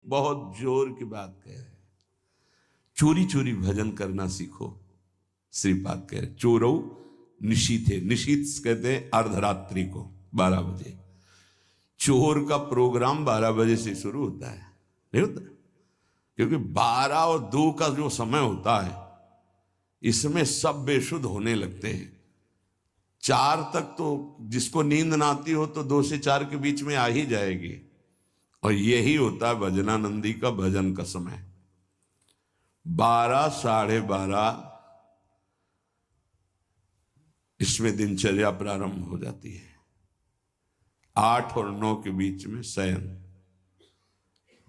बहुत जोर की बात कह रहे, चोरी चोरी भजन करना सीखो। श्रीपाद कह रहे चोरौ निशीथे, निशीथ कहते हैं अर्धरात्रि को 12 बजे। चोर का प्रोग्राम 12 बजे से शुरू होता है, नहीं होता? क्योंकि 12 और 2 का जो समय होता है इसमें सब बेशुद्ध होने लगते हैं। 4 तक तो जिसको नींद ना आती हो तो 2 से 4 के बीच में आ ही जाएगी। और यही होता है भजनानंदी का भजन का समय। 12, 12:30 इसमें दिनचर्या प्रारंभ हो जाती है। 8 और 9 के बीच में शयन।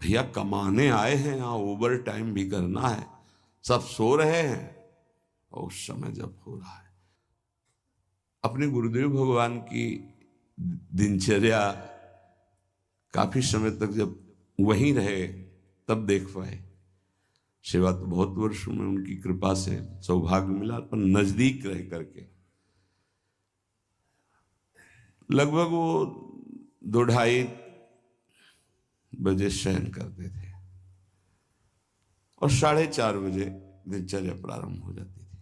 भैया कमाने आए हैं, यहां ओवर टाइम भी करना है, सब सो रहे हैं और उस समय जब हो रहा है। अपने गुरुदेव भगवान की दिनचर्या काफी समय तक जब वहीं रहे तब देख पाए। सेवा तो बहुत वर्षों में उनकी कृपा से सौभाग्य मिला, पर नजदीक रह करके लगभग वो 2-2:30 बजे शयन करते थे और 4:30 बजे दिनचर्या प्रारंभ हो जाती थी।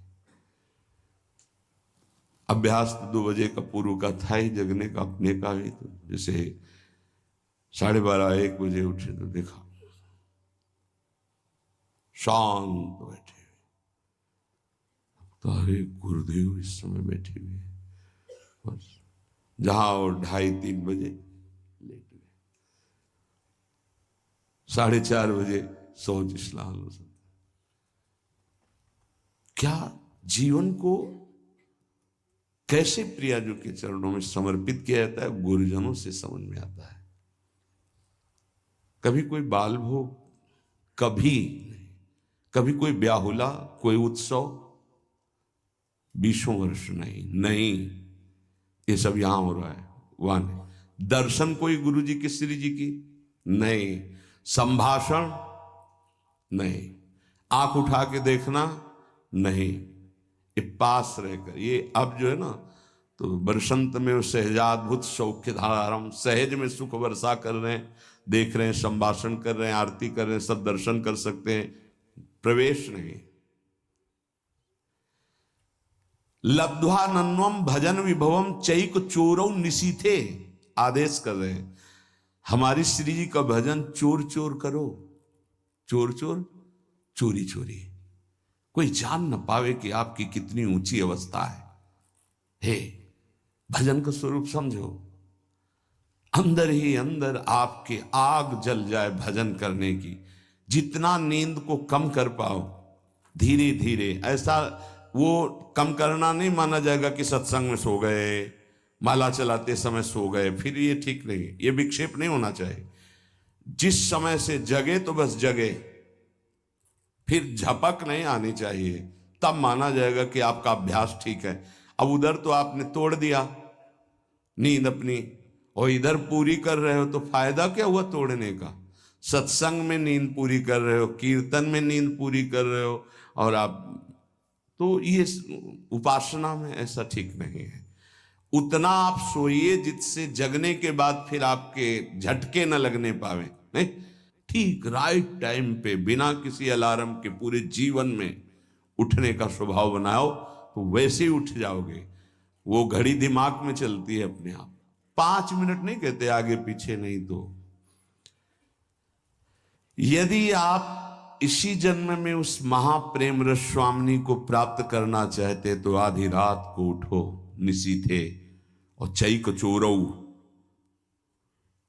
अभ्यास तो 2 बजे का पूर्व का था ही, जगने का अपने का भी। तो जैसे 12:30 1 बजे उठे तो देखा शांत बैठे हुए, तो अरे गुरुदेव इस समय बैठे हुए हैं। बस जहां और 2:30-3 बजे लेट गए, 4:30 बजे सोच स्नान हो सकता। क्या जीवन को कैसे प्रियाजू के चरणों में समर्पित किया जाता है, गुरुजनों से समझ में आता है। कभी कोई बाल भोग, कभी कभी कोई ब्याहुला, कोई उत्सव, 20 वर्ष नहीं, ये सब यहां हो रहा है, वहां नहीं। दर्शन कोई गुरु जी की, श्री जी की नहीं, संभाषण नहीं, आंख उठा के देखना नहीं, ये पास रहकर। ये अब जो है ना, तो बरसंत में सहजाद्भुत सौख्य धारम, सहज में सुख वर्षा कर रहे हैं, देख रहे हैं, संभाषण कर रहे हैं, आरती कर रहे हैं, सब दर्शन कर सकते हैं, प्रवेश नहीं। लब्ध्वा नन्वम भजन विभवम चैक चोरौ निशीथे, आदेश कर रहे हैं हमारी श्री जी का भजन चोर चोर करो, चोर चोर, चोरी चोरी, कोई जान न पावे कि आपकी कितनी ऊंची अवस्था है। हे, भजन का स्वरूप समझो, अंदर ही अंदर आपके आग जल जाए भजन करने की। जितना नींद को कम कर पाओ धीरे धीरे, ऐसा वो कम करना नहीं माना जाएगा कि सत्संग में सो गए, माला चलाते समय सो गए, फिर ये ठीक नहीं, ये विक्षेप नहीं होना चाहिए। जिस समय से जगे तो बस जगे, फिर झपक नहीं आनी चाहिए, तब माना जाएगा कि आपका अभ्यास ठीक है। अब उधर तो आपने तोड़ दिया नींद अपनी और इधर पूरी कर रहे हो, तो फायदा क्या हुआ तोड़ने का? सत्संग में नींद पूरी कर रहे हो, कीर्तन में नींद पूरी कर रहे हो, और आप तो ये उपासना में ऐसा ठीक नहीं है। उतना आप सोइए जिससे जगने के बाद फिर आपके झटके न लगने पावे। नहीं, ठीक राइट टाइम पे बिना किसी अलार्म के पूरे जीवन में उठने का स्वभाव बनाओ, तो वैसे ही उठ जाओगे। वो घड़ी दिमाग में चलती है अपने आप, 5 मिनट नहीं कहते आगे पीछे नहीं। तो यदि आप इसी जन्म में उस महाप्रेम रस स्वामिनी को प्राप्त करना चाहते तो आधी रात को उठो निशीथे और चैक चोरौ,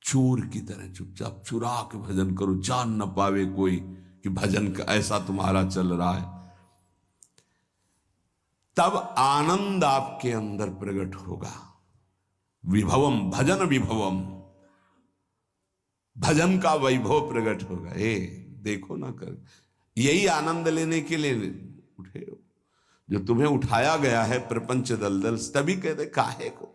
चोर की तरह चुपचाप चुरा के भजन करो, जान न पावे कोई कि भजन का ऐसा तुम्हारा चल रहा है। तब आनंद आपके अंदर प्रकट होगा। विभवम, भजन विभवम, भजन का वैभव प्रकट होगा। हे देखो ना कर, यही आनंद लेने के लिए उठे हो। जो तुम्हें उठाया गया है प्रपंच दलदल, तभी कहते काहे को